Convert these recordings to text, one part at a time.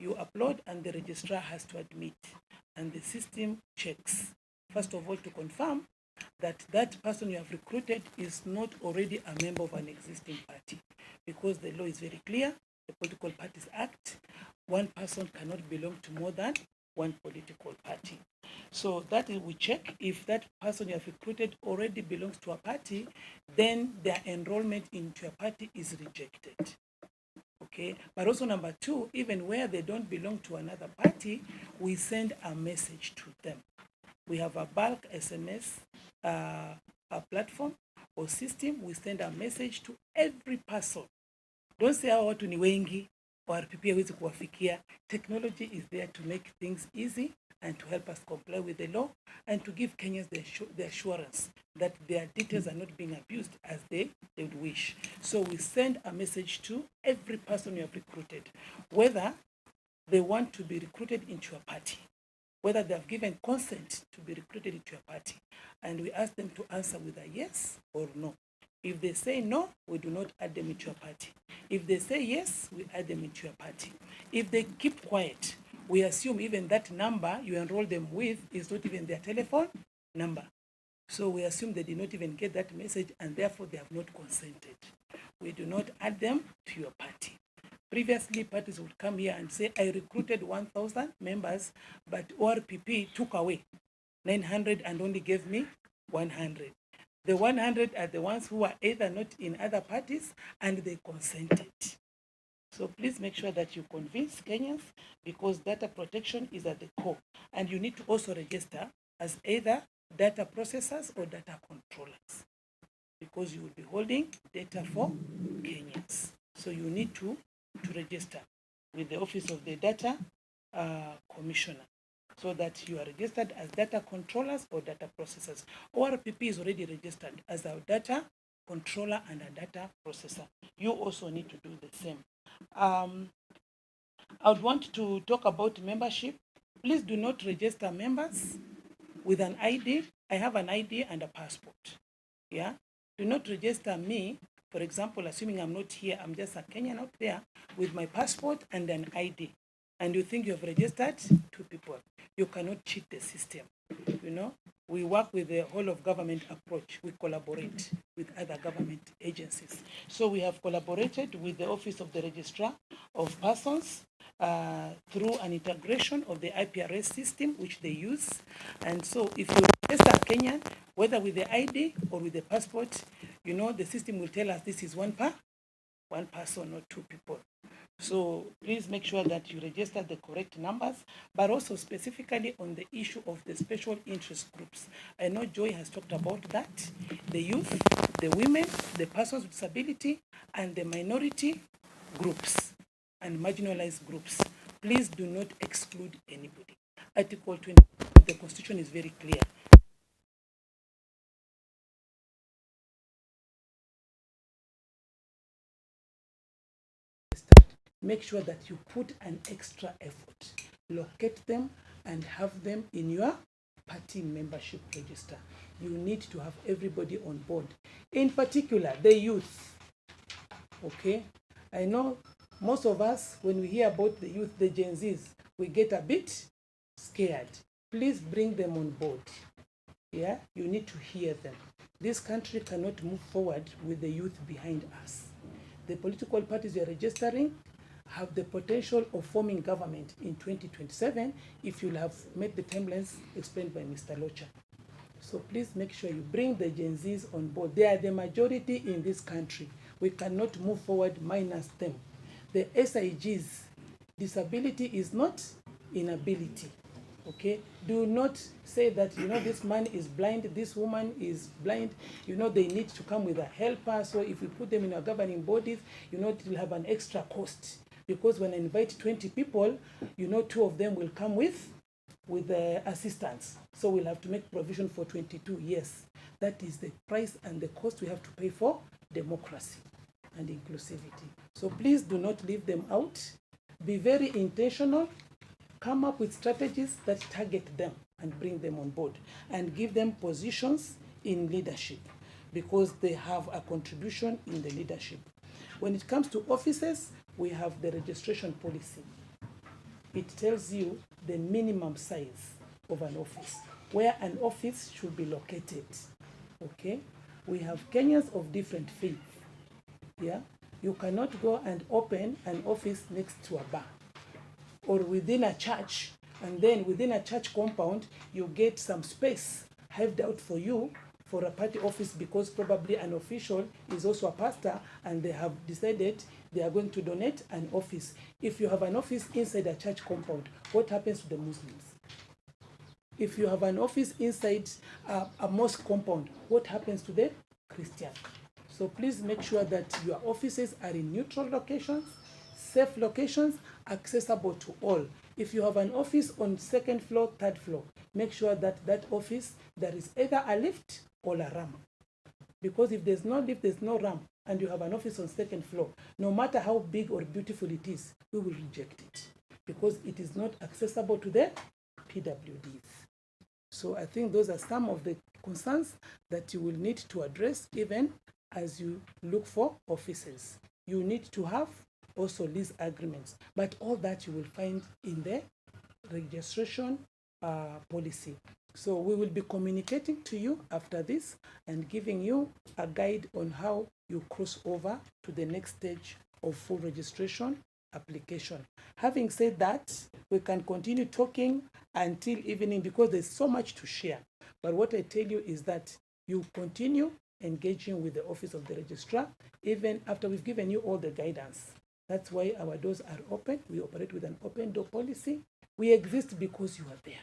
You upload and the registrar has to admit, and the system checks, first of all, to confirm that that person you have recruited is not already a member of an existing party, because the law is very clear, the Political Parties Act, one person cannot belong to more than one political party. So that is, we check if that person you have recruited already belongs to a party, then their enrollment into a party is rejected. Okay, but also number two, even where they don't belong to another party, we send a message to them. We have a bulk SMS a platform or system. We send a message to every person. Don't say hawa watu ni wengi or RPP hawezi kuwafikia. Technology is there to make things easy and to help us comply with the law and to give Kenyans the assurance that their details are not being abused as they would wish. So we send a message to every person you have recruited, whether they want to be recruited into a party, whether they have given consent to be recruited into a party, and we ask them to answer with a yes or no. If they say no, we do not add them into a party. If they say yes, we add them into a party. If they keep quiet, we assume even that number you enroll them with is not even their telephone number. So we assume they did not even get that message and therefore they have not consented. We do not add them to your party. Previously, parties would come here and say, I recruited 1,000 members, but ORPP took away 900 and only gave me 100. The 100 are the ones who are either not in other parties and they consented. So please make sure that you convince Kenyans, because data protection is at the core. And you need to also register as either data processors or data controllers, because you will be holding data for Kenyans. So you need to register with the Office of the Data Commissioner, so that you are registered as data controllers or data processors. ORPP is already registered as a data controller and a data processor. You also need to do the same. I would want to talk about membership. Please do not register members with an ID. I have an ID and a passport. Yeah. Do not register me, for example, assuming I'm not here, I'm just a Kenyan out there with my passport and an ID. And you think you have registered two people. You cannot cheat the system. You know, we work with the whole of government approach. We collaborate with other government agencies. So we have collaborated with the Office of the Registrar of Persons through an integration of the IPRS system, which they use. And so if you register a Kenyan, whether with the ID or with the passport, you know, the system will tell us this is one person or two people. So please make sure that you register the correct numbers, but also specifically on the issue of the special interest groups. I know Joy has talked about that, the youth, the women, the persons with disability, and the minority groups and marginalized groups. Please do not exclude anybody. Article 20 of the Constitution is very clear. Make sure that you put an extra effort. Locate them and have them in your party membership register. You need to have everybody on board. In particular, the youth. Okay? I know most of us, when we hear about the youth, the Gen Zs, we get a bit scared. Please bring them on board. Yeah? You need to hear them. This country cannot move forward with the youth behind us. The political parties we are registering have the potential of forming government in 2027 if you'll have met the timelines explained by Mr. Locha. So please make sure you bring the Gen Zs on board. They are the majority in this country. We cannot move forward minus them. The SIGs, disability is not inability. Okay? Do not say that, you know, this man is blind, this woman is blind, you know, they need to come with a helper. So if we put them in our governing bodies, you know, it will have an extra cost. Because when I invite 20 people, you know, 2 of them will come with assistance. So we'll have to make provision for 22. Yes, that is the price and the cost we have to pay for democracy and inclusivity. So please do not leave them out. Be very intentional. Come up with strategies that target them and bring them on board and give them positions in leadership, because they have a contribution in the leadership. When it comes to offices, we have the registration policy. it tells you the minimum size of an office, where an office should be located. Okay? We have Kenyans of different faiths. Yeah? You cannot go and open an office next to a bar or within a church, and then within a church compound, you get some space hived out for you for a party office because probably an official is also a pastor and they have decided they are going to donate an office. If you have an office inside a church compound, what happens to the Muslims? If you have an office inside a mosque compound, what happens to the Christian? So please make sure that your offices are in neutral locations, safe locations, accessible to all. If you have an office on second floor, third floor, make sure that that office, there is either a lift or a ramp. Because if there's no lift, there's no ramp, and you have an office on second floor, no matter how big or beautiful it is, we will reject it because it is not accessible to the PWDs. So I think those are some of the concerns that you will need to address even as you look for offices. You need to have also lease agreements, but all that you will find in the registration policy. So we will be communicating to you after this and giving you a guide on how you cross over to the next stage of full registration application. Having said that, we can continue talking until evening because there's so much to share. But what I tell you is that you continue engaging with the Office of the Registrar even after we've given you all the guidance. That's why our doors are open. We operate with an open door policy. We exist because you are there.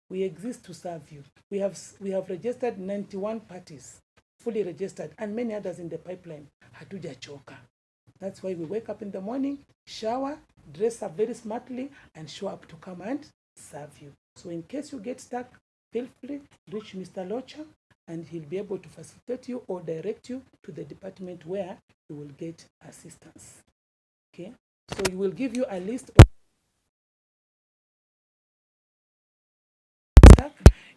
We exist to serve you. We have registered 91 parties, fully registered, and many others in the pipeline. Hatujachoka. That's why we wake up in the morning, shower, dress up very smartly, and show up to come and serve you. So in case you get stuck, feel free, reach Mr. Locha, and he'll be able to facilitate you or direct you to the department where you will get assistance. Okay? So you will give you a list of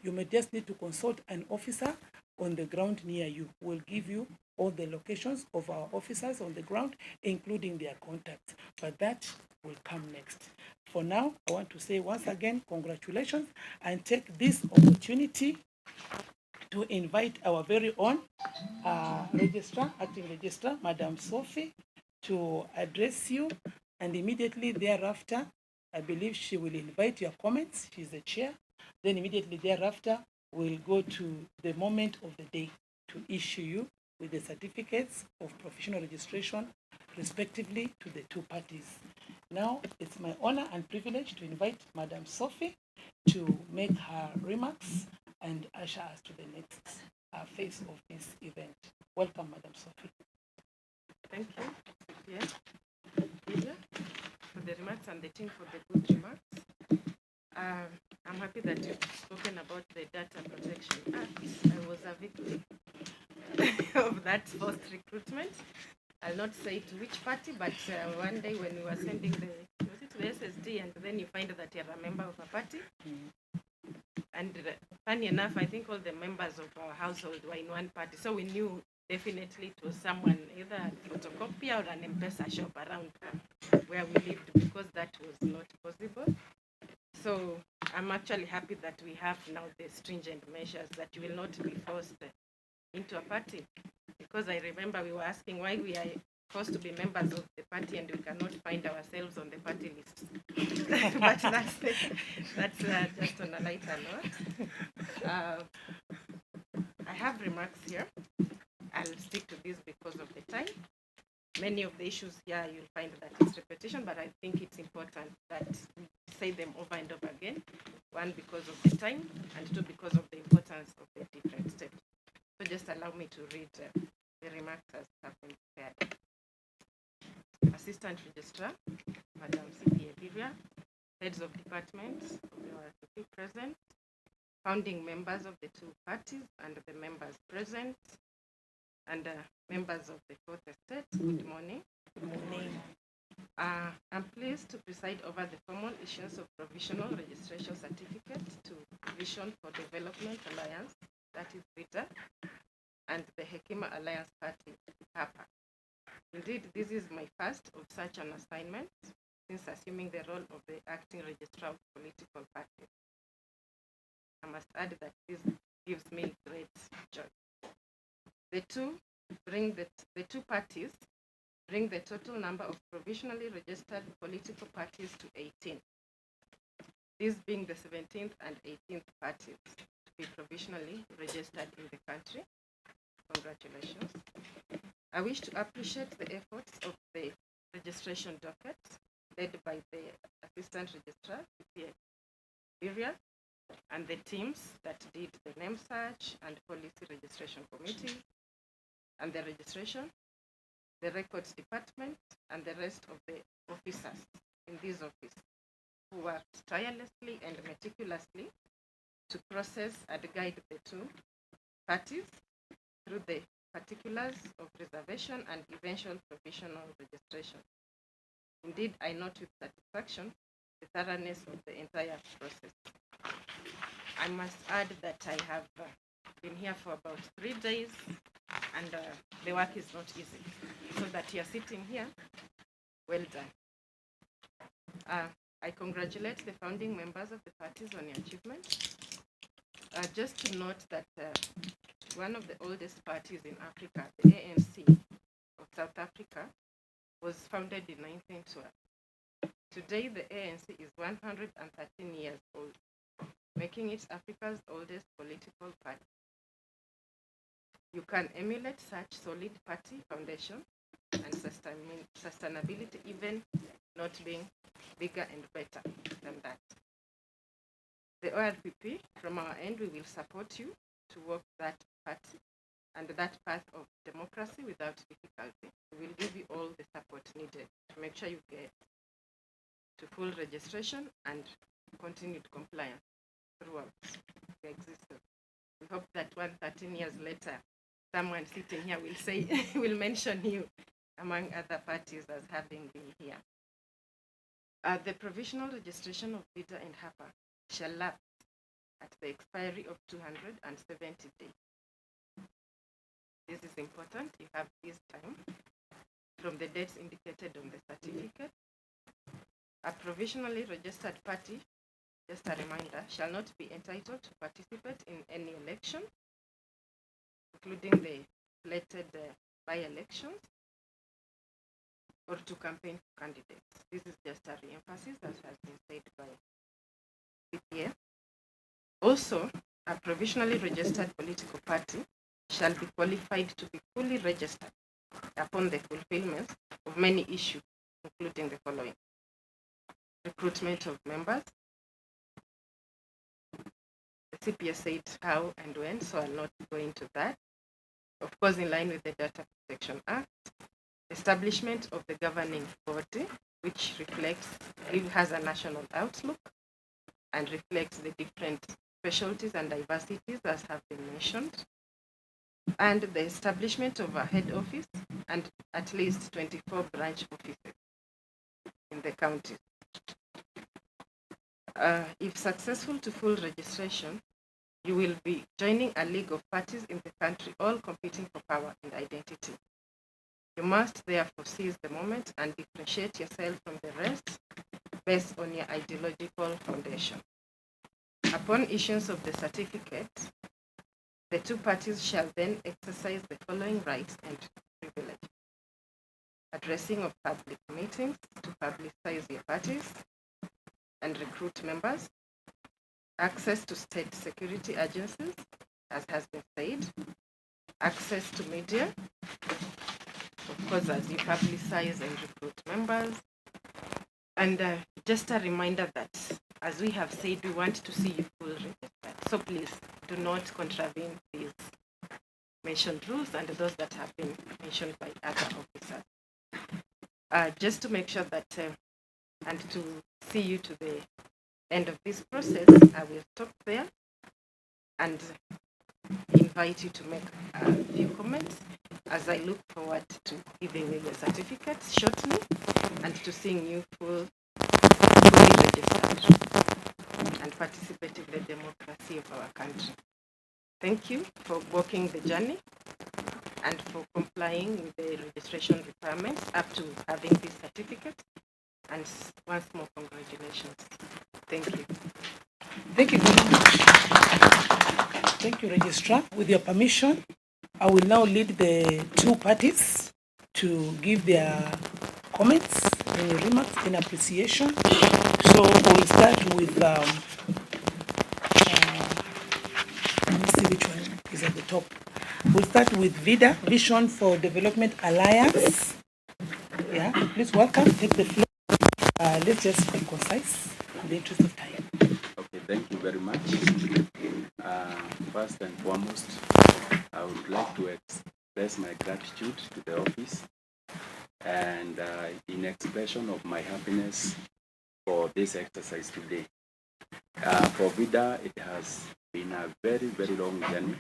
you may just need to consult an officer on the ground near you. We'll give you all the locations of our officers on the ground, including their contacts. But that will come next. For now, I want to say once again, congratulations, and take this opportunity to invite our very own registrar, acting registrar, Madam Sophie, to address you. And immediately thereafter, I believe she will invite your comments. She's the chair. Then immediately thereafter, we'll go to the moment of the day to issue you with the certificates of professional registration, respectively, to the two parties. Now, it's my honor and privilege to invite Madam Sophie to make her remarks and usher us to the next phase of this event. Welcome, Madam Sophie. Thank you, yeah, for the remarks and the team for the good remarks. I'm happy that you've spoken about the Data Protection Act. I was a victim of that forced recruitment. I'll not say to which party, but one day when we were sending the SSD, and then you find that you're a member of a party. And funny enough, I think all the members of our household were in one party. So we knew definitely it was someone, either a photocopier or an M-Pesa shop around where we lived, because that was not possible. So I'm actually happy that we have now the stringent measures that you will not be forced into a party. Because I remember we were asking why we are forced to be members of the party and we cannot find ourselves on the party list. But that's just on a lighter note. I have remarks here. I'll stick to this because of the time. Many of the issues here, you'll find that it's repetition, but I think it's important that we say them over and over again. One, because of the time, and two, because of the importance of the different steps. So just allow me to read the remarks as have been prepared. Assistant Registrar, Madam C.P. Olivia, heads of departments who are present, founding members of the two parties and the members present, and members of the Fourth Estate, good morning. Good morning. I'm pleased to preside over the formal issuance of provisional registration certificate to Vision for Development Alliance, that is VITA, and the Hekima Alliance Party, HAPA. Indeed, this is my first of such an assignment. since assuming the role of the acting registrar of political parties. I must add that this gives me great joy. The two parties bring the total number of provisionally registered political parties to 18. These being the 17th and 18th parties to be provisionally registered in the country. Congratulations. I wish to appreciate the efforts of the registration docket led by the Assistant Registrar, area, and the teams that did the name search and policy registration committee, and the registration, the records department, and the rest of the officers in this office who worked tirelessly and meticulously to process and guide the two parties through the particulars of reservation and eventual provisional registration. Indeed, I note with satisfaction the thoroughness of the entire process. I must add that I have been here for about 3 days, and the work is not easy. So that you're sitting here, well done. I congratulate the founding members of the parties on your achievement. Just to note that one of the oldest parties in Africa, the ANC of South Africa, was founded in 1912. Today, the ANC is 113 years old, making it Africa's oldest political party. You can emulate such solid party foundation and sustainability, even not being bigger and better than that. The ORPP, from our end, we will support you to walk that path and that path of democracy without difficulty. We will give you all the support needed to make sure you get to full registration and continued compliance throughout the existence. We hope that 113 years later, someone sitting here will say, will mention you among other parties as having been here. The provisional registration of Vida and Hapa shall lapse at the expiry of 270 days. This is important. You have this time from the dates indicated on the certificate. A provisionally registered party, just a reminder, shall not be entitled to participate in any election, including the slated by-elections, or to campaign for candidates. This is just a re-emphasis that has been said by CPA. Also, a provisionally registered political party shall be qualified to be fully registered upon the fulfillment of many issues, including the following: recruitment of members. The CPA said how and when, so I'll not go into that. Of course, in line with the Data Protection Act, establishment of the governing body, which has a national outlook and reflects the different specialties and diversities as have been mentioned, and the establishment of a head office and at least 24 branch offices in the county. If successful to full registration, you will be joining a league of parties in the country, all competing for power and identity. You must therefore seize the moment and differentiate yourself from the rest based on your ideological foundation. Upon issuance of the certificate, the two parties shall then exercise the following rights and privileges: addressing of public meetings to publicize your parties and recruit members, access to state security agencies, as has been said, access to media, of course, as you publicize and recruit members. And just a reminder that, as we have said, we want to see you full registered. So please do not contravene these mentioned rules and those that have been mentioned by other officers. Just to make sure that, and to see you to the end of this process, I will stop there and invite you to make a few comments as I look forward to giving you your certificates shortly and to seeing you fully registered and participate in the democracy of our country. Thank you for walking the journey and for complying with the registration requirements up to having this certificate. And once more, congratulations. Thank you. Thank you very much. Thank you, Registrar. With your permission, I will now lead the two parties to give their comments and remarks in appreciation. So we'll start with, let me see which one is at the top. We'll start with VIDA, Vision for Development Alliance. Yeah, please welcome, take the floor. Let's just be concise in the interest of time. Okay, thank you very much. First and foremost, I would like to express my gratitude to the office and in expression of my happiness for this exercise today. For VIDA, it has been a very, very long journey.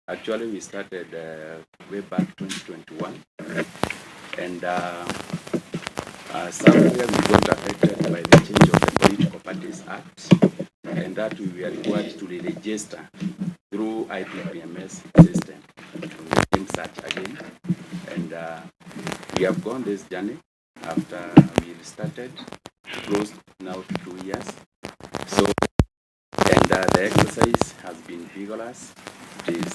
Actually, we started way back 2021, and somewhere we got affected by the change of the Political Parties Act, and that we were required to re-register through IPPMS system to name search again. And we have gone this journey after we started, close now to 2 years. So, and the exercise has been vigorous. It is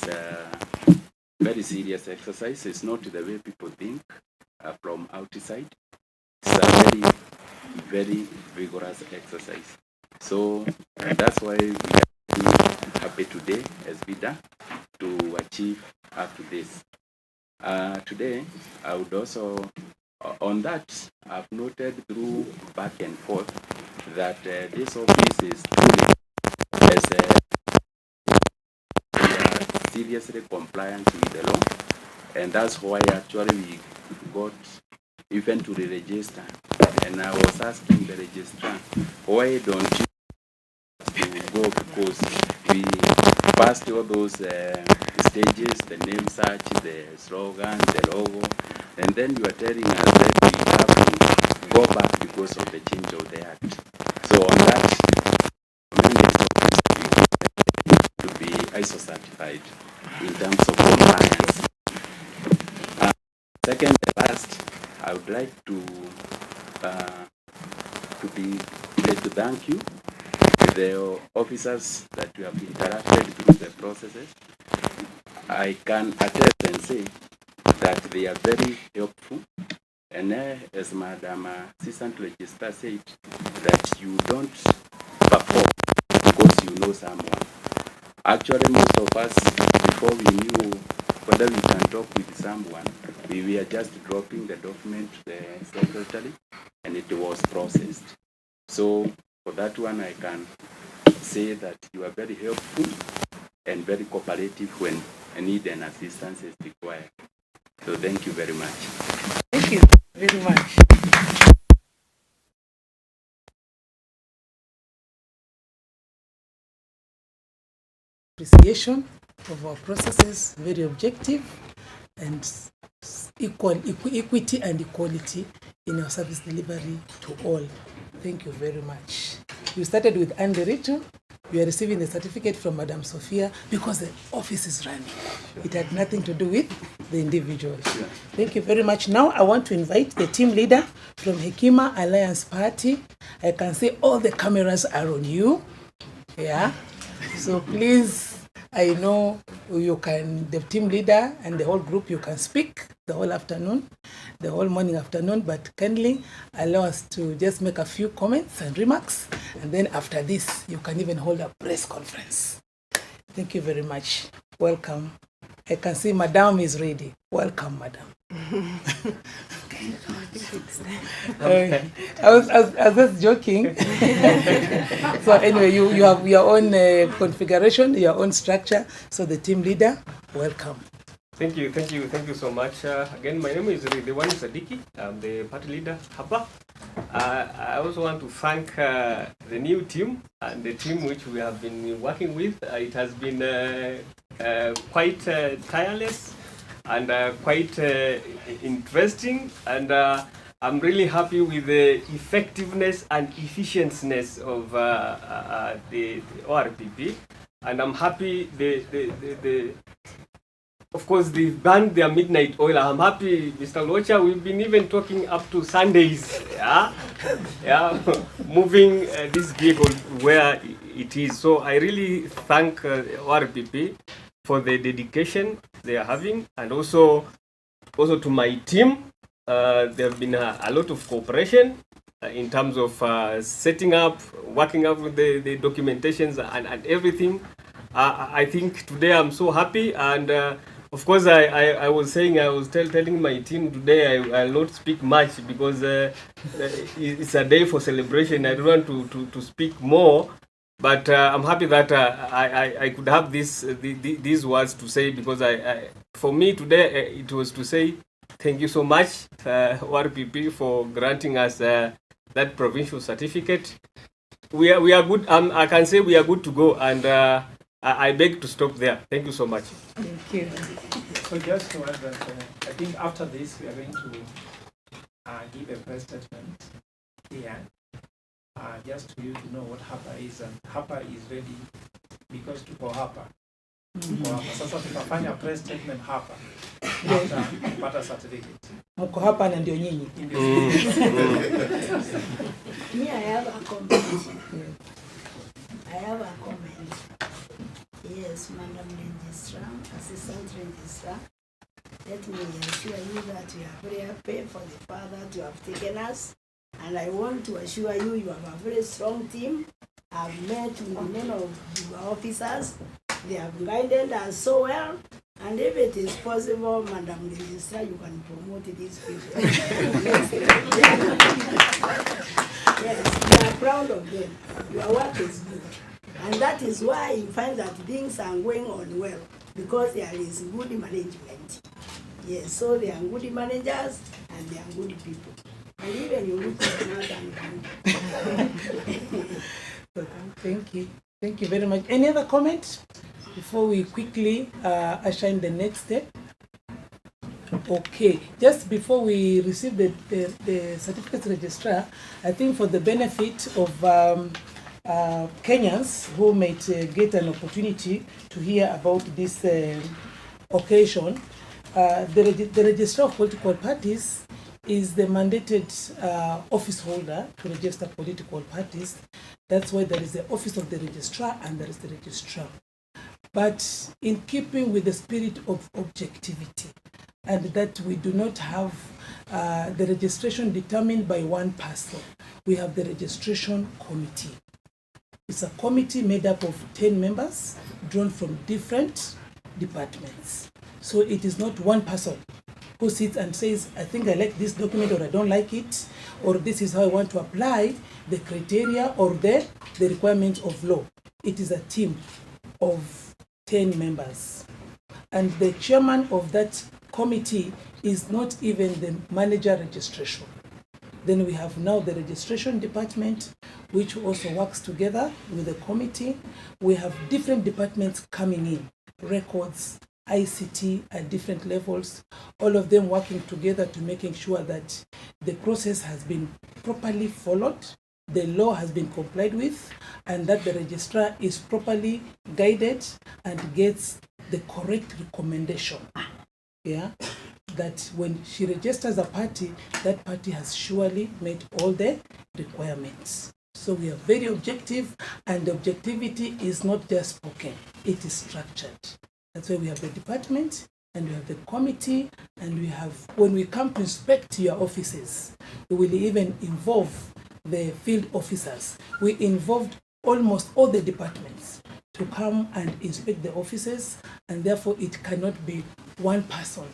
very serious exercise. It's not the way people think from outside. It's a very, very vigorous exercise. So that's why we are happy today as VIDA to achieve up to this. Today, I would also, on that, I've noted through back and forth that this office is truly as we are seriously compliant with the law, and that's why actually we got even to the register. And I was asking the registrar, why don't you go? Because we passed all those stages, the name search, the slogan, the logo, and then you are telling us that we have to go back because of the change of the act. So on that, to be ISO certified in terms of compliance. Second, last, I would like to thank you, the officers that you have interacted through the processes. I can attest and say that they are very helpful. And as Madam Assistant Registrar said, that you don't perform because you know someone. Actually, most of us, before we knew whether we can talk with someone, we were just dropping the document to the secretary and it was processed. So for that one, I can say that you are very helpful and very cooperative when need and assistance is required. So thank you very much. Thank you very much. Appreciation of our processes, very objective and equity and equality in our service delivery to all. Thank you very much. You started with underwritten. You are receiving the certificate from Madam Sophia because the office is running. It had nothing to do with the individuals. Thank you very much. Now I want to invite the team leader from Hekima Alliance Party. I can see all the cameras are on you. Yeah. So please, I know you can, the team leader and the whole group, you can speak the whole afternoon, the whole morning afternoon, but kindly allow us to just make a few comments and remarks. And then after this, you can even hold a press conference. Thank you very much. Welcome. I can see Madam is ready. Welcome, Madam. I was just joking. So anyway, you have your own configuration, your own structure. So the team leader, welcome. Thank you so much. Again, my name is Ridwan Sadiki. I'm the party leader, Hapa. I also want to thank the new team and the team which we have been working with. It has been quite tireless and quite interesting, and I'm really happy with the effectiveness and efficiency of the ORPP, and I'm happy the of course, they've burned their midnight oil. I'm happy, Mr. Locha. We've been even talking up to Sundays. Yeah, moving this vehicle where it is. So I really thank ORPP for the dedication they are having, and also to my team. There have been a lot of cooperation in terms of setting up, working up with the documentations and everything. I think today I'm so happy, and of course I was saying, I was telling my team today I'll not speak much because it's a day for celebration. I don't want to speak more, but I'm happy that I could have these words to say, because for me today it was to say thank you so much, ORPP, for granting us that provincial certificate. We are good. I can say we are good to go, and I beg to stop there. Thank you so much. Thank you. So just to add that, I think after this we are going to give a press statement here, just for you to know what HAPA is, and HAPA is ready because tuko hapa. Sasa tutafanya press statement hapa after kupata certificate. Mko hapa na ndio nyinyi. Me, I have a comment. I have a comment. Yes, Madam Registrar, Assistant Registrar, let me assure you that we are very happy for the fact that you have taken us, and I want to assure you, you have a very strong team. I've met with many of your officers. They have guided us so well, and if it is possible, Madam Registrar, you can promote these people. Yes, we are proud of them. Your work is good. And that is why you find that things are going on well, because there is good management. Yes, so they are good managers and they are good people. And even you look smart and good. Thank you. Thank you very much. Any other comments before we quickly usher in the next step? Okay, just before we receive the certificate registrar, I think for the benefit of Kenyans who might get an opportunity to hear about this occasion, the registrar of political parties is the mandated office holder to register political parties. That's why there is the office of the registrar and there is the registrar. But in keeping with the spirit of objectivity, and that we do not have the registration determined by one person, we have the registration committee. It's a committee made up of 10 members drawn from different departments. So it is not one person who sits and says, I think I like this document or I don't like it, or this is how I want to apply the criteria or the requirements of law. It is a team of 10 members. And the chairman of that committee is not even the manager registration. Then we have now the registration department, which also works together with the committee. We have different departments coming in, records, ICT at different levels, all of them working together to making sure that the process has been properly followed, the law has been complied with, and that the registrar is properly guided and gets the correct recommendation. Yeah, that when she registers a party, that party has surely met all the requirements. So we are very objective, and the objectivity is not just spoken, it is structured. That's why we have the department, and we have the committee, and we have, when we come to inspect your offices, we will even involve the field officers. We involved almost all the departments to come and inspect the offices, and therefore it cannot be one person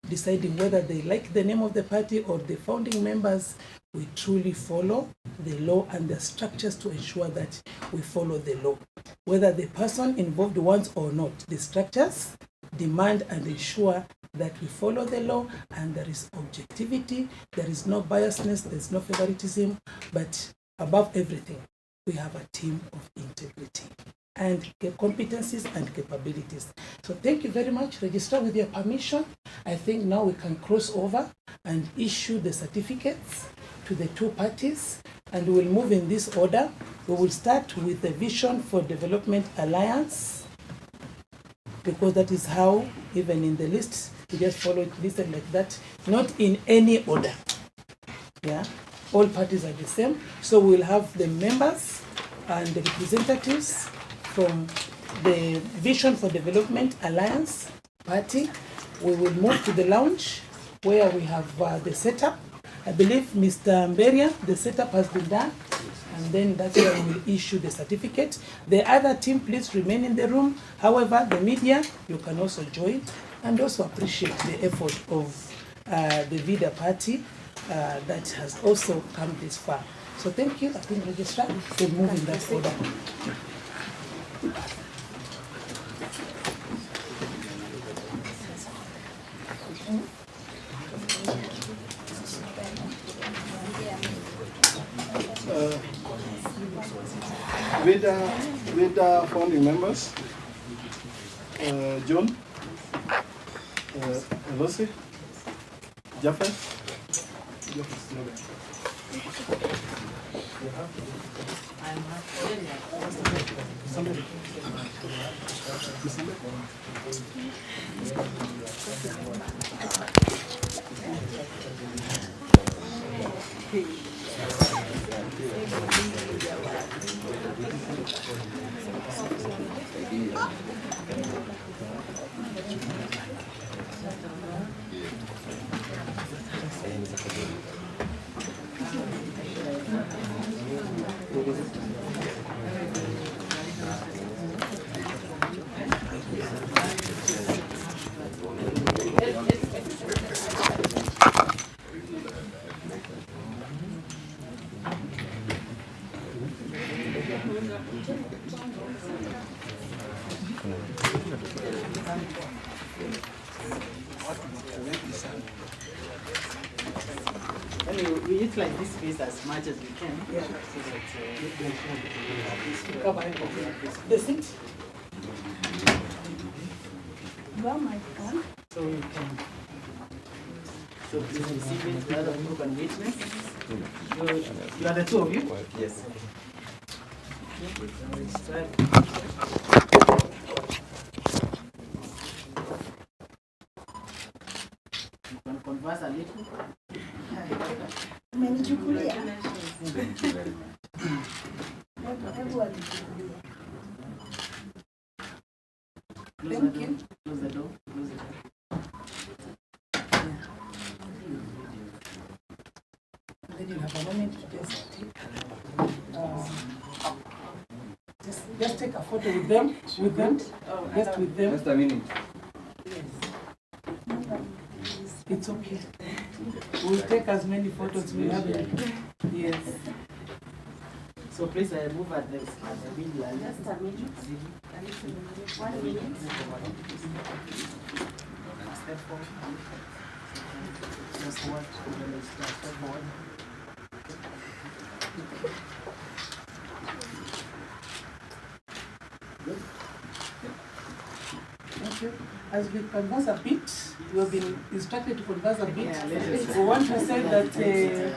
deciding whether they like the name of the party or the founding members. We truly follow the law and the structures to ensure that we follow the law. Whether the person involved wants or not, the structures demand and ensure that we follow the law, and there is objectivity, there is no biasness, there is no favoritism, but above everything, we have a team of integrity and competencies and capabilities. So thank you very much, Registrar. With your permission, I think now we can cross over and issue the certificates to the two parties, and we will move in this order. We will start with the Vision for Development Alliance. because that is how, even in the list, we just follow it listed like that, not in any order. Yeah, all parties are the same. So we'll have the members and the representatives from the Vision for Development Alliance Party. We will move to the lounge where we have the setup. I believe Mr. Mberia, the setup has been done, and then that's where we will issue the certificate. The other team, please remain in the room. However, the media, you can also join and also appreciate the effort of the VIDA party that has also come this far. So thank you. I think Registrar will move in that order. VIDA founding members, John, Elosi, Japheth. We utilize this space as much as we can. Yeah. So that, The seat. Well, my friend. so you can. So please receive it, the other group engagement. You are the two of you? Yes. You can converse a little. Umenichukulia. Thank you very much. Hebu alichukulia. Thank you. Close the door. Close the door. Then you have a moment to just take a photo with them, just with them. Just a minute. It's okay. We'll take as many photos as we have. Yes. So please move at the video. Just a minute. 1 minute. Step forward. Just what? Step forward. Thank you. As we converse a bit, we have been instructed to converse a bit. Yeah, We want to say that the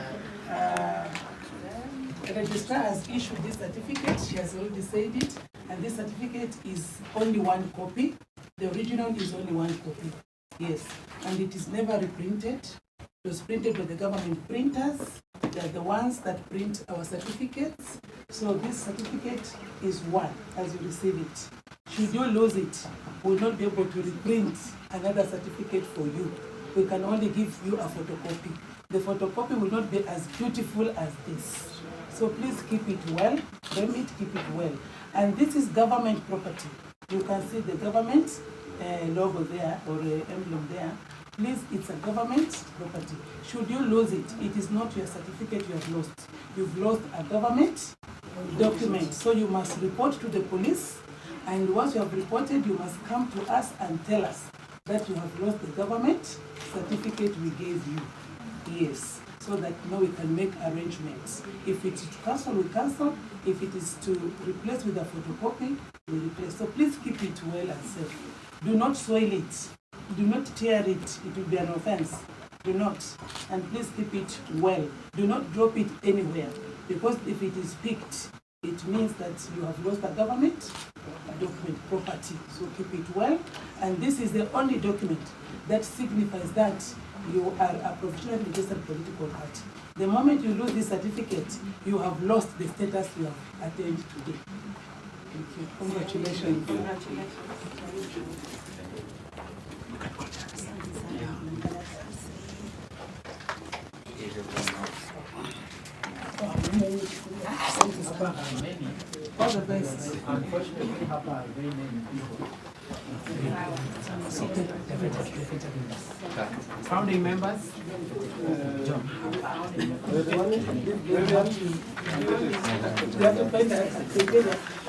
registrar has issued this certificate. She has already said it, and this certificate is only one copy. The original is only one copy. Yes, and it is never reprinted. It was printed by the government printers. They are the ones that print our certificates. So this certificate is one as you receive it. Should you lose it, we will not be able to reprint another certificate for you. We can only give you a photocopy. The photocopy will not be as beautiful as this. So please keep it well, frame it, keep it well. And this is government property. You can see the government logo there or emblem there. Please, it's a government property. Should you lose it, it is not your certificate you have lost. You've lost a government document. So you must report to the police. And once you have reported, you must come to us and tell us that you have lost the government certificate we gave you. Yes, so that now we can make arrangements. If it is to cancel, we cancel. If it is to replace with a photocopy, we replace. So please keep it well and safe. Do not soil it. Do not tear it. It will be an offense. Do not. And please keep it well. Do not drop it anywhere. Because if it is picked, it means that you have lost a government document property. So keep it well. And this is the only document that signifies that you are a professionally registered political party. The moment you lose this certificate, you have lost the status you have attained today. Thank you. Congratulations. All the best. Unfortunately, Hapa are very many people. Founding members.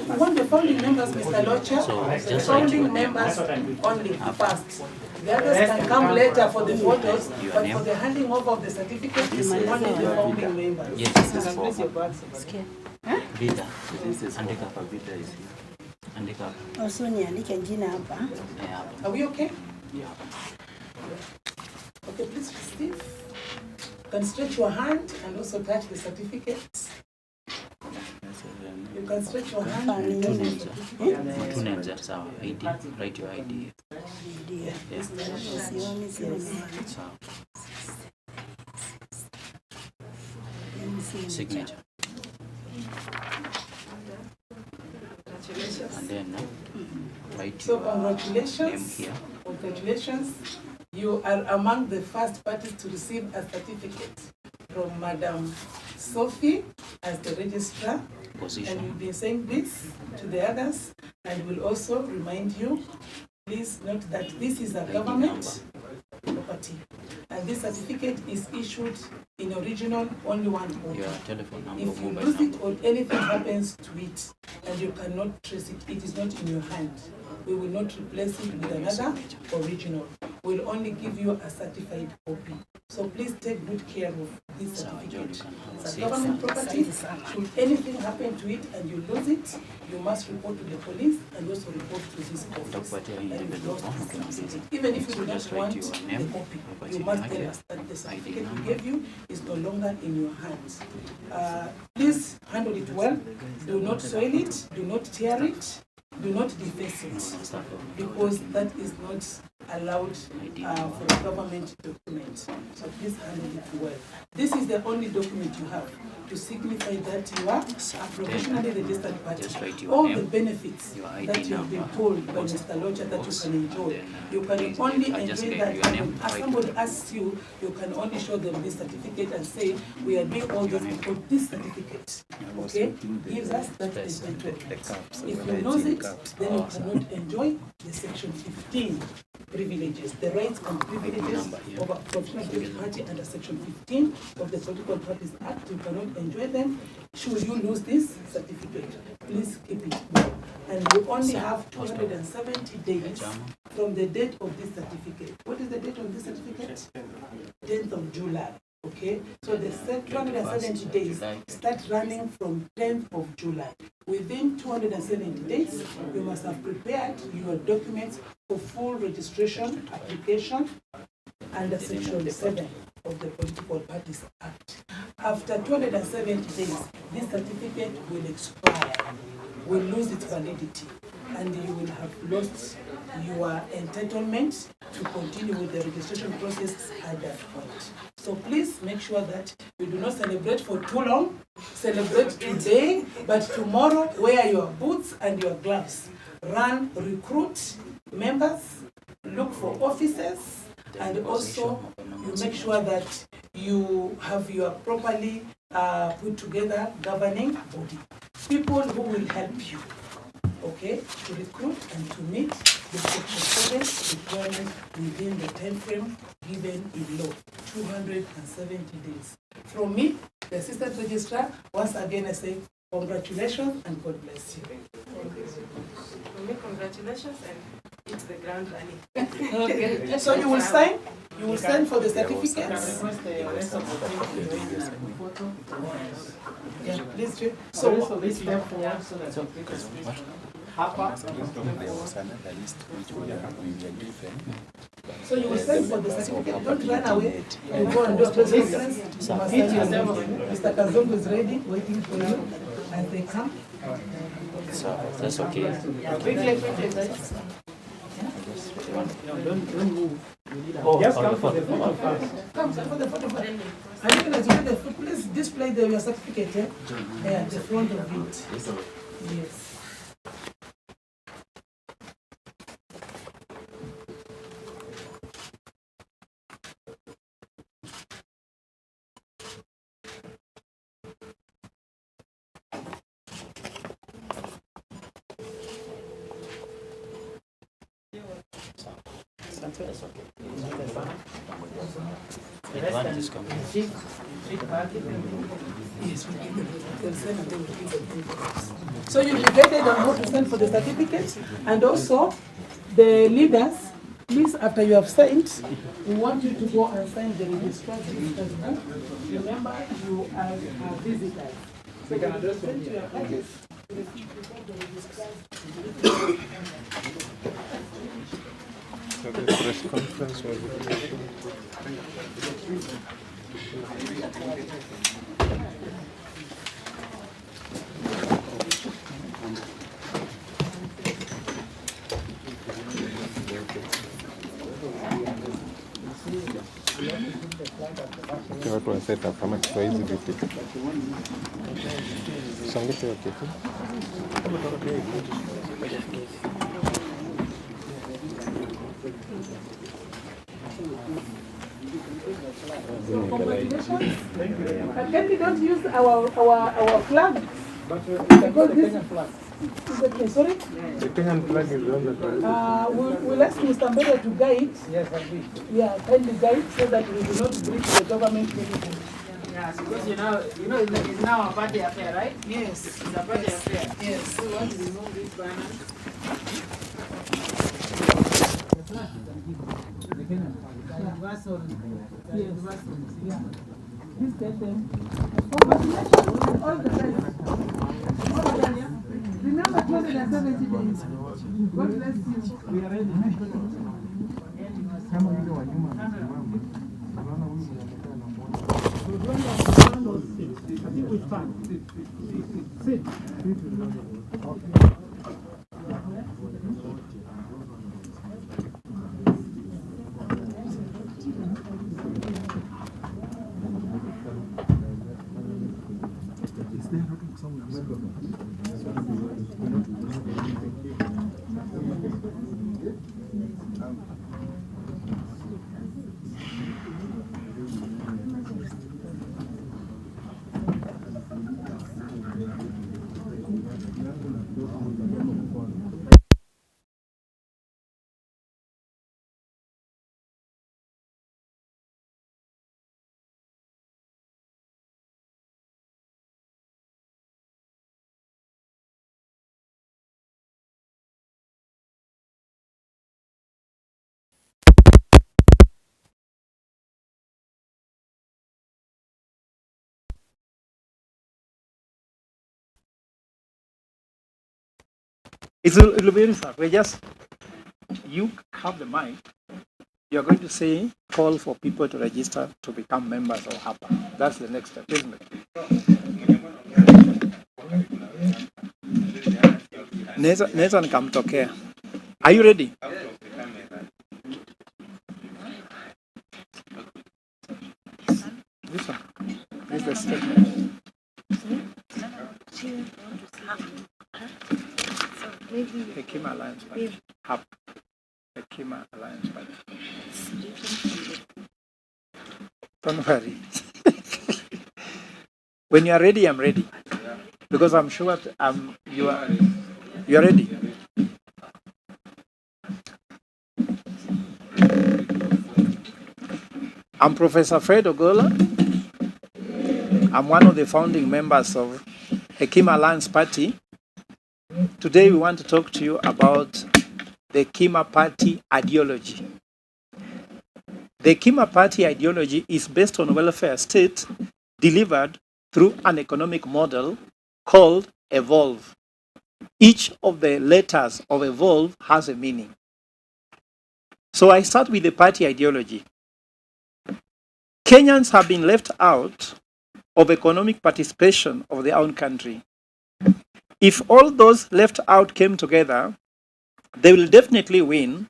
I want the founding members, Mr. Locha, the founding members only first. The others can come later for the photos, but for the handing over of the certificate, it's only the founding members. Yes, this is for Vida. Andika hapa Vida is here. Andika hapa. Also niandike jina hapa. Are we okay? Yeah. Okay, please receive. You can stretch your hand and also touch the certificate. You can stretch your hand. Two names. Two names, that's our ID. Write your ID. Yes. Signature. And then write So your congratulations. name here. Congratulations. You are among the first parties to receive a certificate from Madam Sophie as the registrar. Position. And we've been saying this to the others, and we'll also remind you, please note that this is a government property, and this certificate is issued in original only one copy. Your telephone number, If you mobile lose number. it or anything happens to it and you cannot trace it, it is not in your hand. We will not replace it with another original. We'll only give you a certified copy. So please take good care of this certificate. It's a government property. Should anything happen to it and you lose it, you must report to the police and also report to this office. That you lost the certificate. Even if you do not want the copy, you must tell us that the certificate we gave you is no longer in your hands. Please handle it well. Do not soil it. Do not tear it. Do not deface it, because that is not allowed for a government document. So please handle it well. This is the only document you have to signify that you are a professionally registered party. All the benefits that you have been told by Mr. Locha that you can enjoy, you can only enjoy that when somebody asks you, you can only show them this certificate and say, we are doing all this because this certificate, okay, gives us that entitlement. If you lose it, then you cannot enjoy the Section 15 privileges, the rights and privileges of a professional political party under Section 15 of the Political Parties Act. You cannot enjoy them. Should you lose this certificate, please keep it well. And you only have 270 days from the date of this certificate. What is the date of this certificate? 10th of July. Okay, so the 270 days start running from 10th of July. Within 270 days, you must have prepared your documents for full registration application under Section 7 of the Political Parties Act. After 270 days, this certificate will expire, will lose its validity, and you will have lost your entitlement to continue with the registration process at that point. So please make sure that you do not celebrate for too long. Celebrate today, but tomorrow wear your boots and your gloves. Run, recruit members, look for officers, and also you make sure that you have your properly put together governing body. People who will help you, okay, to recruit and to meet the Section 7 requirements within the time frame given in law, 270 days. From me, the Assistant Registrar, once again I say congratulations and God bless you. For me, congratulations and hit the ground running. Okay, so you will sign? You will sign for the certificates? Yeah, please do. So this step forward so that you can Hapa. There was another list which we were given. So you will sign for the certificate. Don't run away. You go and do a press conference. Mr. Kazungu is ready, waiting for you as they come. So that's okay. Quickly, guys. No, don't move. Oh, Just on come the for the phone. photo first. Come, sir, for the photo. And you can actually please display your certificate, yeah? Yeah, the front of it. Yes. That's okay. The The rest one can is coming. shift back. Yes, we give them. They'll send and they will give them. So you'll be guided on how to send for the certificate, and also the leaders. Please, after you have signed, we want you to go and sign the registrar's visitors book. Remember, you are visitors. So we can send to your parties. So the press conference was watu wa set up kama kwa hizi vitu. Songesha yote tu. Congratulations. And can we don't use our flag? Because this is okay, sorry? The Kenyan flag is on the top. We'll ask Mr. Mbele to guide. Yes, I agree. Yeah, kindly guide so that we do not breach the government anything. Yes, because it's now a party affair, right? Yes. It's a party affair. Yes. So we want to remove this banner. The Kenyan flag. Universal. Universal. Yeah. Please tell them. Congratulations, all the best. All the best. Remember 270 days. God bless you. We are ready. Kama yule wa nyuma anasimama. Unaona huyu anaonekana na mmoja. I think we start. Sit. Is there not some member? It'll be very fast. You have the mic. You're going to say, call for people to register to become members of HAPA. That's the next step, isn't it? Naweza nikamtokea. Are you ready? This one. This is the statement. Hekima Alliance Party. HAP. Hekima Alliance Party. Don't worry. When you are ready, I'm ready. Because I'm sure you are ready. I'm Professor Fred Ogolla. I'm one of the founding members of Hekima Alliance Party. Today we want to talk to you about the Hekima Party ideology. The Hekima Party ideology is based on welfare state delivered through an economic model called evolve. Each of the letters of evolve has a meaning. So I start with the party ideology. Kenyans have been left out of economic participation of their own country. If all those left out came together, they will definitely win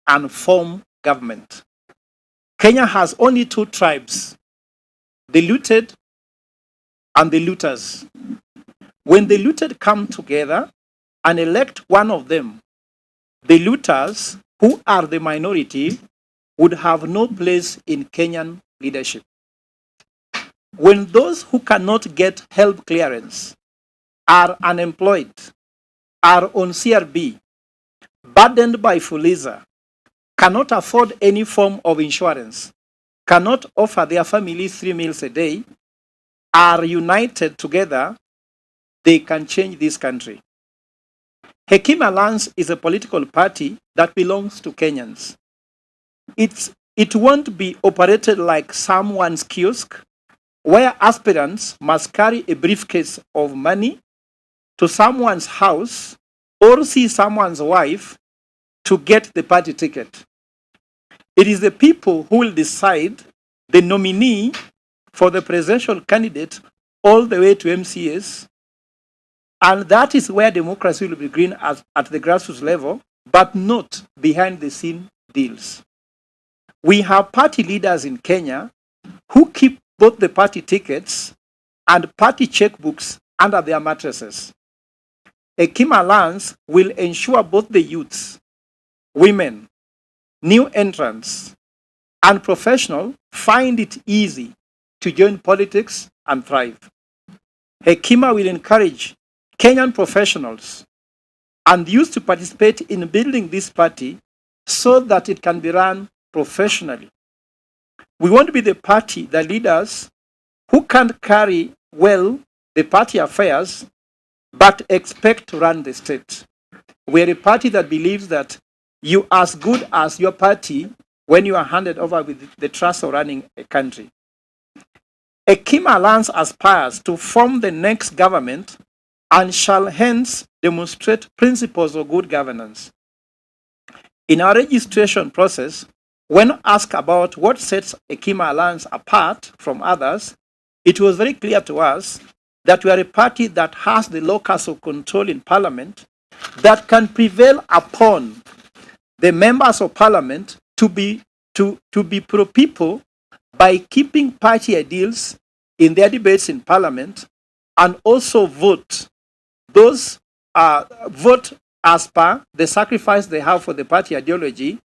and form government. Kenya has only two tribes, the looted and the looters. When the looted come together and elect one of them, the looters, who are the minority, would have no place in Kenyan leadership. When those who cannot get help clearance are unemployed, are on CRB, burdened by Fuliza, cannot afford any form of insurance, cannot offer their families 3 meals a day, are united together, they can change this country. Hekim Alliance is a political party that belongs to Kenyans. It won't be operated like someone's kiosk, where aspirants must carry a briefcase of money to someone's house or see someone's wife to get the party ticket. It is the people who will decide the nominee for the presidential candidate all the way to MCS, and that is where democracy will be green at the grassroots level, but not behind the scene deals. We have party leaders in Kenya who keep both the party tickets and party checkbooks under their mattresses. A Hekim Alliance will ensure both the youths, women, new entrants, and professionals find it easy to join politics and thrive. Hekima will encourage Kenyan professionals and youth to participate in building this party so that it can be run professionally. We want to be the party, the leaders who can't carry well the party affairs but expect to run the state. We're a party that believes that you are as good as your party when you are handed over with the trust of running a country. A Hekim Alliance aspires to form the next government and shall hence demonstrate principles of good governance. In our registration process, when asked about what sets a Hekim Alliance apart from others, it was very clear to us that we are a party that has the locus of control in parliament that can prevail upon the members of parliament to be pro-people by keeping party ideals in their debates in parliament, and also vote as per the sacrifice they have for the party ideology,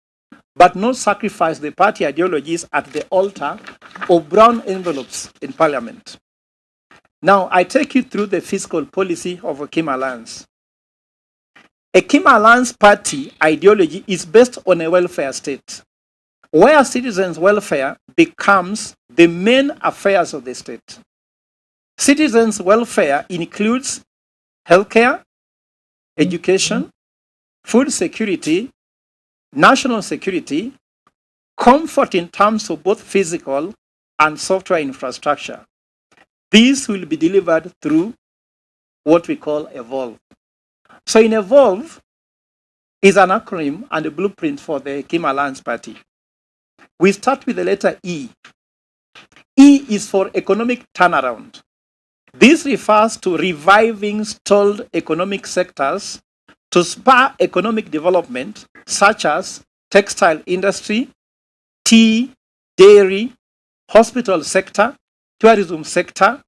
but not sacrifice the party ideologies at the altar of brown envelopes in parliament. Now, I take you through the fiscal policy of a Hekim Alliance. A Hekim Alliance party ideology is based on a welfare state, where citizens' welfare becomes the main affairs of the state. Citizens' welfare includes healthcare, education, food security, national security, comfort in terms of both physical and software infrastructure. These will be delivered through what we call Evolve. So in Evolve is an acronym and a blueprint for the Hekim Alliance Party. We start with the letter E. E is for economic turnaround. This refers to reviving stalled economic sectors to spur economic development, such as textile industry, tea, dairy, hospital sector, tourism sector,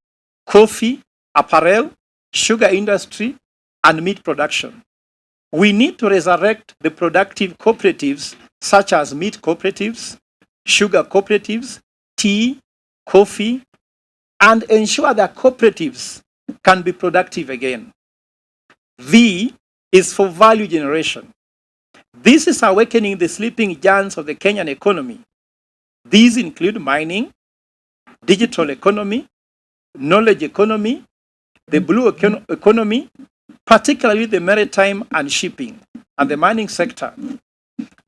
coffee, apparel, sugar industry, and meat production. We need to resurrect the productive cooperatives such as meat cooperatives, sugar cooperatives, tea, coffee, and ensure that cooperatives can be productive again. V is for value generation. This is awakening the sleeping giants of the Kenyan economy. These include mining, digital economy, knowledge economy, the blue economy, particularly the maritime and shipping, and the mining sector,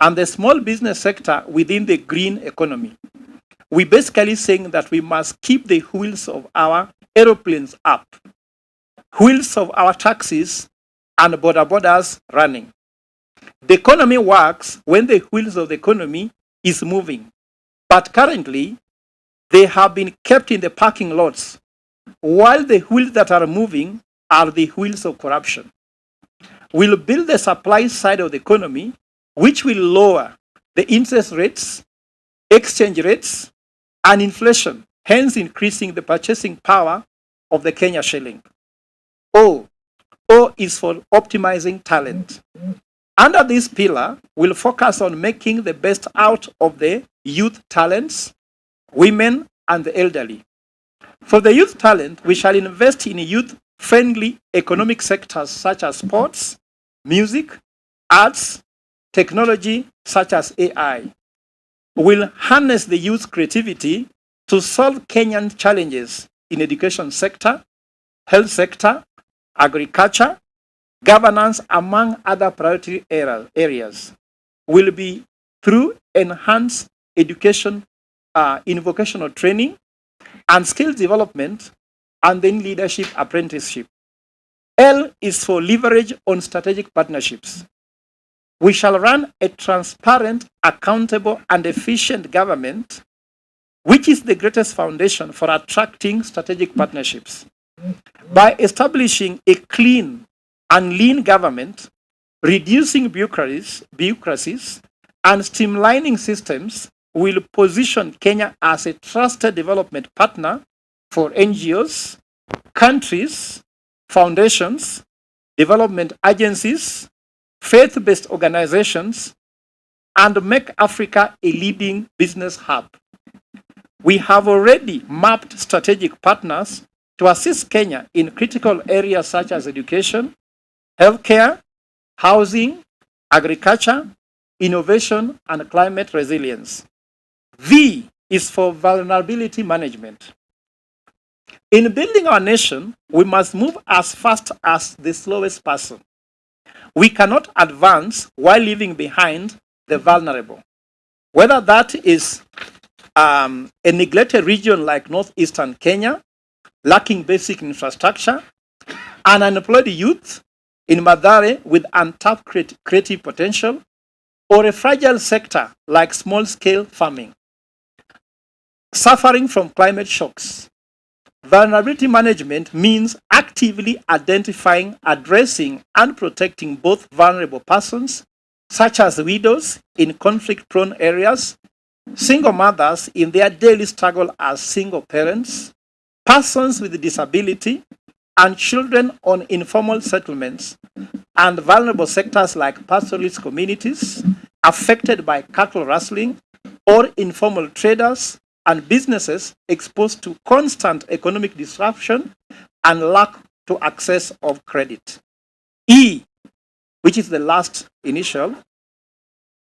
and the small business sector within the green economy. We're basically saying that we must keep the wheels of our aeroplanes up, wheels of our taxis and borders running. The economy works when the wheels of the economy is moving, but currently they have been kept in the parking lots while the wheels that are moving are the wheels of corruption. We'll build the supply side of the economy, which will lower the interest rates, exchange rates, and inflation, hence increasing the purchasing power of the Kenya shilling. O is for optimizing talent. Under this pillar, we'll focus on making the best out of the youth talents, women, and the elderly. For the youth talent, we shall invest in youth-friendly economic sectors such as sports, music, arts, technology such as AI. We'll harness the youth's creativity to solve Kenyan challenges in education sector, health sector, agriculture, governance, among other priority areas. Will be through enhanced education in vocational training and skills development, and then leadership apprenticeship. L is for leverage on strategic partnerships. We shall run a transparent, accountable, and efficient government, which is the greatest foundation for attracting strategic partnerships. By establishing a clean and lean government, reducing bureaucracies, and streamlining systems, will position Kenya as a trusted development partner for NGOs, countries, foundations, development agencies, faith-based organizations, and make Africa a leading business hub. We have already mapped strategic partners to assist Kenya in critical areas such as education, healthcare, housing, agriculture, innovation, and climate resilience. V is for vulnerability management. In building our nation, we must move as fast as the slowest person. We cannot advance while leaving behind the vulnerable. Whether that is a neglected region like northeastern Kenya, lacking basic infrastructure, an unemployed youth in Mathare with untapped creative potential, or a fragile sector like small-scale farming, suffering from climate shocks. Vulnerability management means actively identifying, addressing, and protecting both vulnerable persons, such as widows in conflict-prone areas, single mothers in their daily struggle as single parents, persons with disability, and children on informal settlements, and vulnerable sectors like pastoralist communities affected by cattle rustling, or informal traders and businesses exposed to constant economic disruption and lack to access of credit. E, which is the last initial,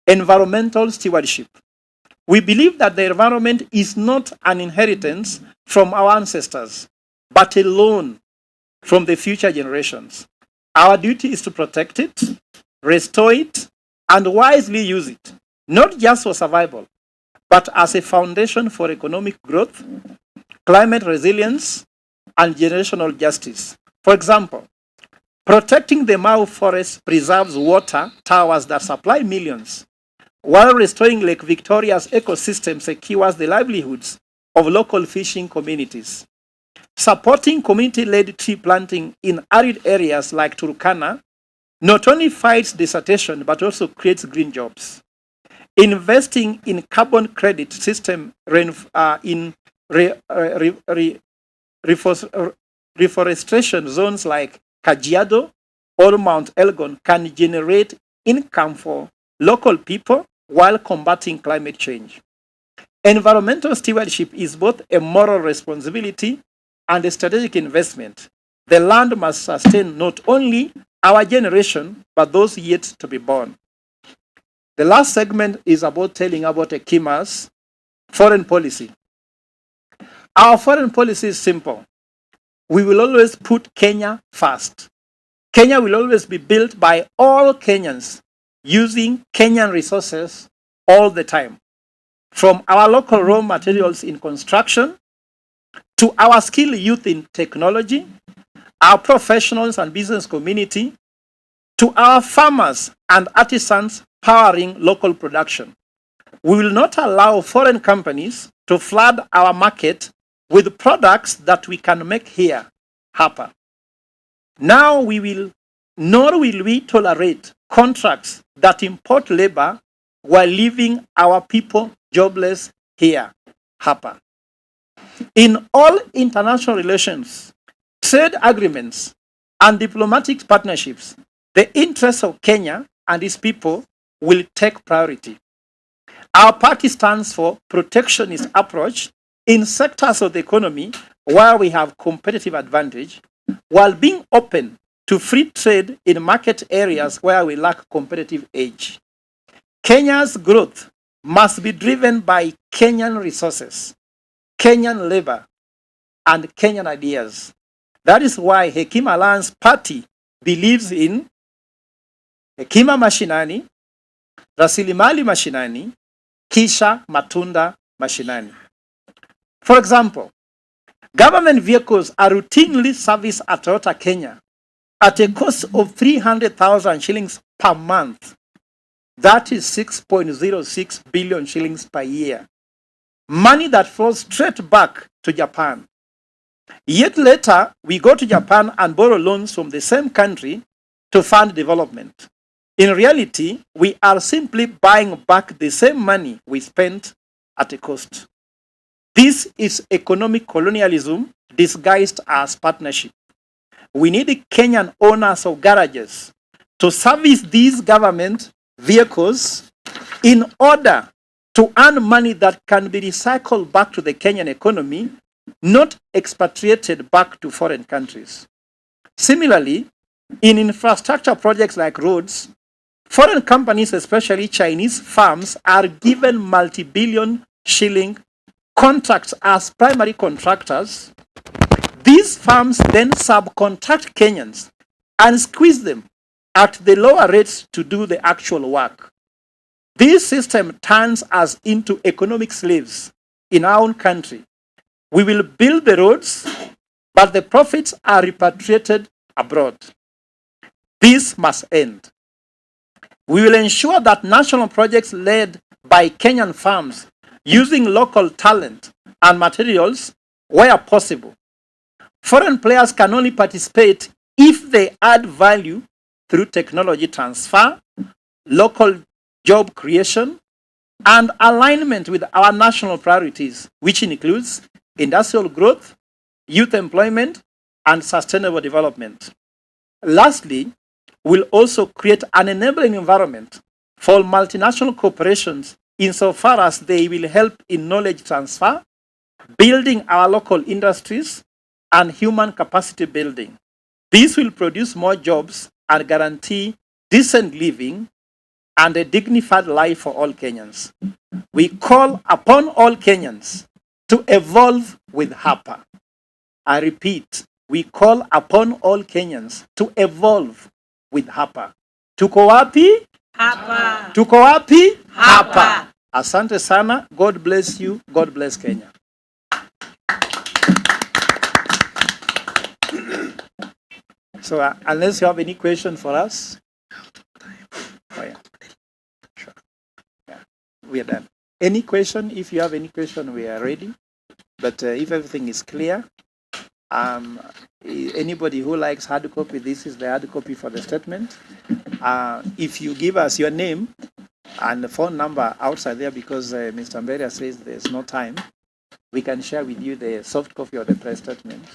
environmental stewardship. We believe that the environment is not an inheritance from our ancestors, but a loan from the future generations. Our duty is to protect it, restore it, and wisely use it, not just for survival, but as a foundation for economic growth, climate resilience, and generational justice. For example, protecting the Mau forest preserves water towers that supply millions, while restoring Lake Victoria's ecosystem secures the livelihoods of local fishing communities. Supporting community-led tree planting in arid areas like Turkana not only fights desertation but also creates green jobs. Investing in carbon credit system in reforestation zones like Kajiado or Mount Elgon can generate income for local people while combating climate change. Environmental stewardship is both a moral responsibility and a strategic investment. The land must sustain not only our generation, but those yet to be born. The last segment is about telling about a Kima's foreign policy. Our foreign policy is simple. We will always put Kenya first. Kenya will always be built by all Kenyans using Kenyan resources all the time. From our local raw materials in construction, to our skilled youth in technology, our professionals and business community, to our farmers and artisans powering local production. We will not allow foreign companies to flood our market with products that we can make here, Hapa. Now nor will we tolerate contracts that import labor while leaving our people jobless here. Hapa. In all international relations, trade agreements, and diplomatic partnerships, the interests of Kenya and its people will take priority. Our party stands for protectionist approach in sectors of the economy where we have competitive advantage, while being open to free trade in market areas where we lack competitive edge. Kenya's growth must be driven by Kenyan resources, Kenyan labor, and Kenyan ideas. That is why Hekima Alliance Party believes in Hekima Mashinani, Rasilimali Mashinani, Kisha Matunda Mashinani. For example, government vehicles are routinely serviced at Toyota Kenya at a cost of 300,000 shillings per month. That is 6.06 billion shillings per year. Money that flows straight back to Japan. Yet later, we go to Japan and borrow loans from the same country to fund development. In reality, we are simply buying back the same money we spent at a cost. This is economic colonialism disguised as partnership. We need Kenyan owners of garages to service these government vehicles in order to earn money that can be recycled back to the Kenyan economy, not expatriated back to foreign countries. Similarly, in infrastructure projects like roads, foreign companies, especially Chinese firms, are given multi-billion shilling contracts as primary contractors. These firms then subcontract Kenyans and squeeze them at the lower rates to do the actual work. This system turns us into economic slaves in our own country. We will build the roads, but the profits are repatriated abroad. This must end. We will ensure that national projects led by Kenyan firms using local talent and materials where possible. Foreign players can only participate if they add value through technology transfer, local job creation, and alignment with our national priorities, which includes industrial growth, youth employment, and sustainable development. Lastly, we'll also create an enabling environment for multinational corporations insofar as they will help in knowledge transfer, building our local industries, and human capacity building. This will produce more jobs and guarantee decent living and a dignified life for all Kenyans. We call upon all Kenyans to evolve with HAPA. I repeat, we call upon all Kenyans to evolve with HAPA. Tuko wapi? Hapa. Tuko wapi? Hapa. Asante sana. God bless you. God bless Kenya. So unless you have any question for us. Oh yeah. Sure. Yeah. We are done. Any question? If you have any question, we are ready. But if everything is clear, anybody who likes hard copy, this is the hard copy for the statement. If you give us your name and the phone number outside there, because Mr. Mberia says there's no time, we can share with you the soft copy of the press statement.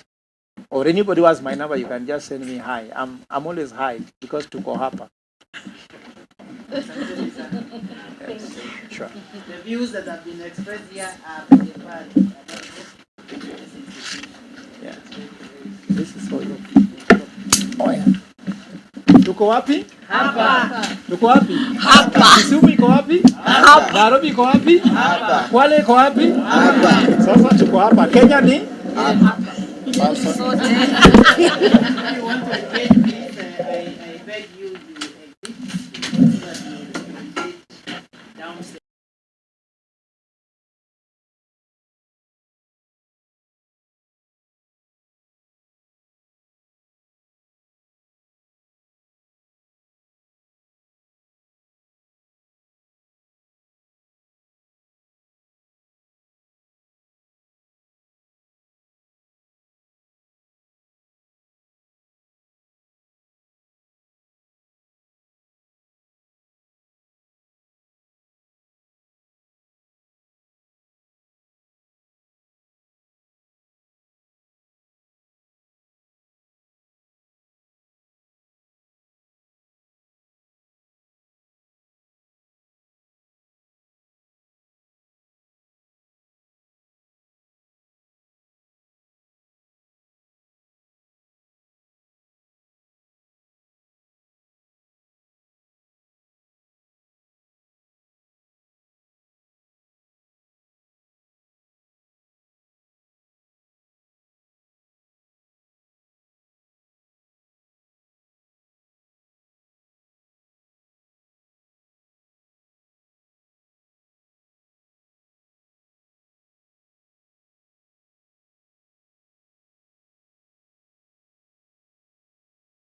Or anybody who has my number, you can just send me hi. I'm always hi because tuko hapa. Yes, sure. The views that have been expressed here are from the party. Yeah. This is for you. Oh yeah. Tuko wapi? Hapa. Tuko wapi? Hapa. Kisumu iko wapi? Hapa. Nairobi iko wapi? Hapa. Kwale iko wapi? Hapa. Sasa tuko hapa. Kenya ni? Hapa. If you want to engage this, I beg you,